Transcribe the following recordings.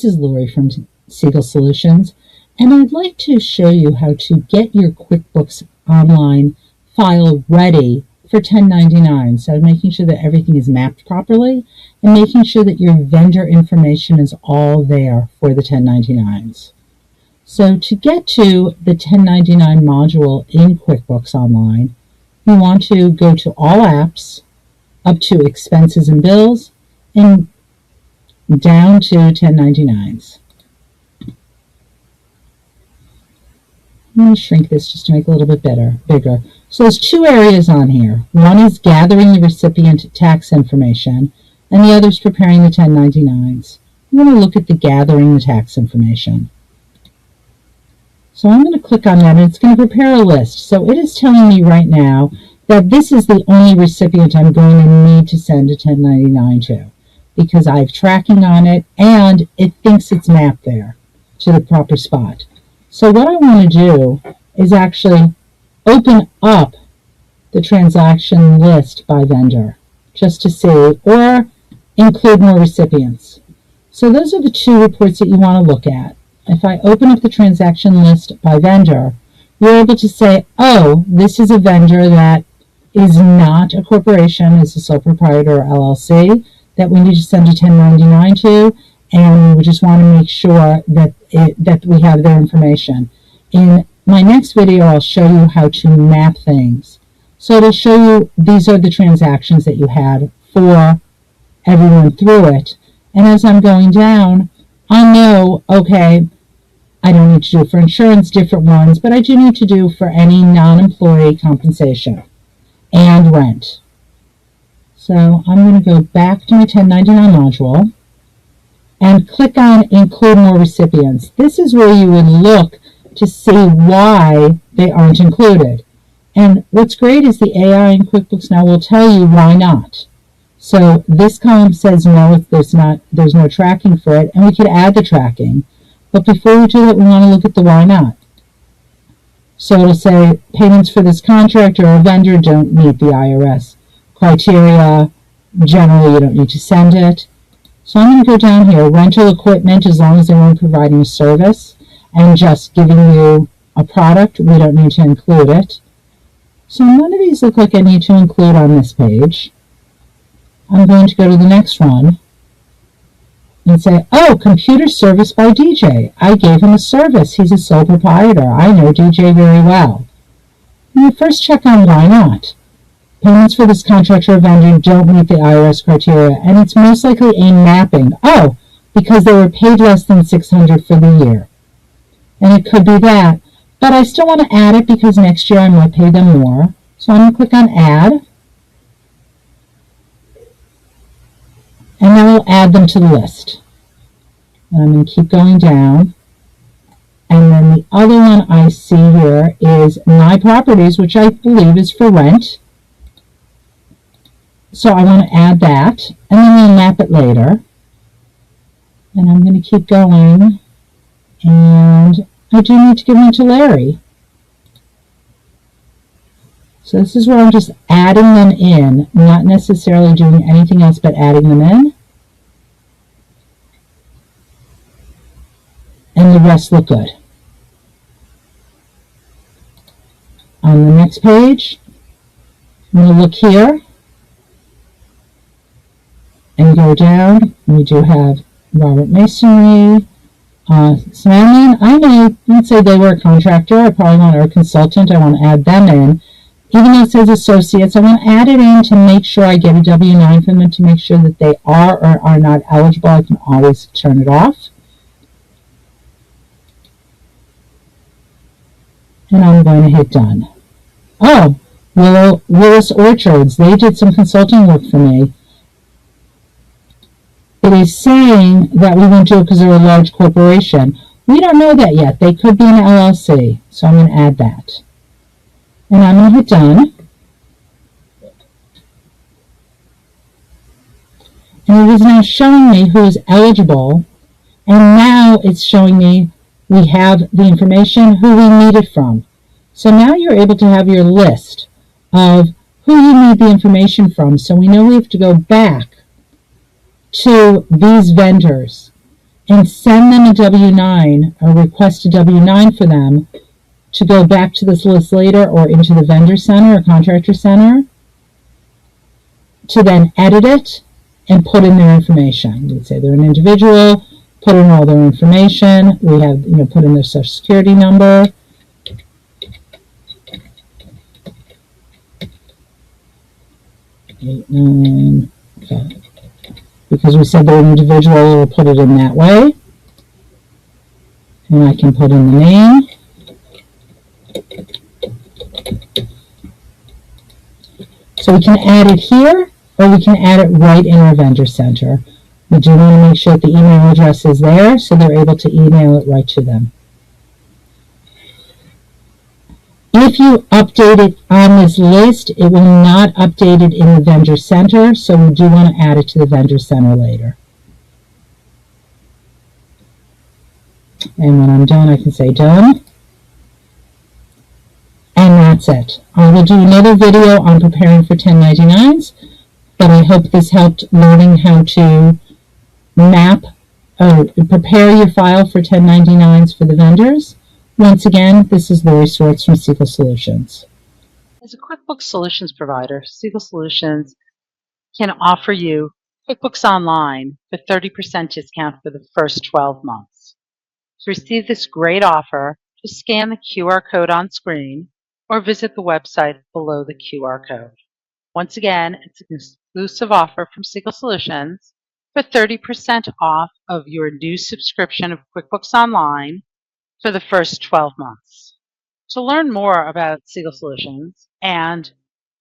This is Lori from Siegel Solutions, and I'd like to show you how to get your QuickBooks Online file ready for 1099. So making sure that everything is mapped properly and making sure that your vendor information is all there for the 1099s. So to get to the 1099 module in QuickBooks Online, you want to go to All Apps, up to Expenses and Bills, and down to 1099s. I'm going to shrink this just to make it a little bit bigger. So there's two areas on here. One is gathering the recipient tax information, and the other is preparing the 1099s. I'm going to look at the gathering the tax information. So I'm going to click on that, and it's going to prepare a list. So it is telling me right now that this is the only recipient I'm going to need to send a 1099 to, because I have tracking on it, and it thinks it's mapped there to the proper spot. So what I want to do is actually open up the transaction list by vendor, just to see, or include more recipients. So those are the two reports that you want to look at. If I open up the transaction list by vendor, you're able to say, oh, this is a vendor that is not a corporation, is a sole proprietor or LLC, that we need to send a 1099 to, and we just want to make sure that we have their information. In my next video, I'll show you how to map things. So it'll show you these are the transactions that you had for everyone through it. And as I'm going down, I know, okay, I don't need to do it for insurance, different ones, but I do need to do for any non-employee compensation and rent. So I'm going to go back to my 1099 module and click on Include More Recipients. This is where you would look to see why they aren't included. And what's great is the AI in QuickBooks now will tell you why not. So this column says no, if there's no tracking for it, and we could add the tracking. But before we do that, we want to look at the why not. So it'll say payments for this contractor or vendor don't meet the IRS criteria. Generally, you don't need to send it. So I'm going to go down here, rental equipment, as long as they weren't providing a service and just giving you a product, we don't need to include it. So none of these look like I need to include on this page. I'm going to go to the next one and say, oh, computer service by DJ. I gave him a service. He's a sole proprietor. I know DJ very well. And you first check on why not. Payments for this contractor or vendor don't meet the IRS criteria, and it's most likely a mapping. Oh, because they were paid less than $600 for the year. And it could be that. But I still want to add it because next year I might pay them more. So I'm going to click on Add. And then we'll add them to the list. And I'm going to keep going down. And then the other one I see here is My Properties, which I believe is for rent. So I want to add that, and then we'll map it later. And I'm going to keep going. And I do need to give one to Larry. So this is where I'm just adding them in, not necessarily doing anything else but adding them in. And the rest look good. On the next page, I'm going to look here and go down. We do have Robert Masonry. So I may, let's say they were a contractor. I probably want a consultant. I want to add them in. Even though it says associates, I want to add it in to make sure I get a W-9 from them to make sure that they are or are not eligible. I can always turn it off. And I'm going to hit done. Oh, Willis Orchards. They did some consulting work for me. It is saying that we won't do it because they're a large corporation. We don't know that yet. They could be an LLC. So I'm going to add that. And I'm going to hit done. And it is now showing me who is eligible. And now it's showing me we have the information, who we need it from. So now you're able to have your list of who you need the information from. So we know we have to go back to these vendors and send them a W-9 or request a W-9 for them to go back to this list later or into the vendor center or contractor center to then edit it and put in their information. We'd say they're an individual, put in all their information. We have, put in their social security number. Okay. Because we said they're an individual, we'll put it in that way. And I can put in the name. So we can add it here, or we can add it right in our vendor center. We do want to make sure that the email address is there so they're able to email it right to them. If you update it on this list, it will not update it in the vendor center, so we do want to add it to the vendor center later. And when I'm done, I can say done. And that's it. I will do another video on preparing for 1099s, but I hope this helped learning how to prepare your file for 1099s for the vendors. Once again, this is Lori Swartz from Siegel Solutions. As a QuickBooks Solutions provider, Siegel Solutions can offer you QuickBooks Online with 30% discount for the first 12 months. To receive this great offer, just scan the QR code on screen or visit the website below the QR code. Once again, it's an exclusive offer from Siegel Solutions for 30% off of your new subscription of QuickBooks Online for the first 12 months. To learn more about Siegel Solutions and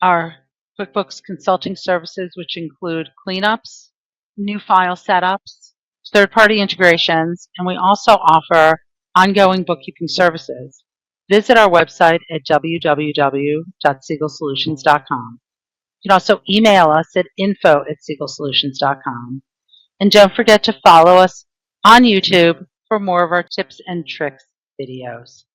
our QuickBooks consulting services, which include cleanups, new file setups, third-party integrations, and we also offer ongoing bookkeeping services, visit our website at www.siegelsolutions.com. You can also email us at info@siegelsolutions.com. And don't forget to follow us on YouTube for more of our tips and tricks videos.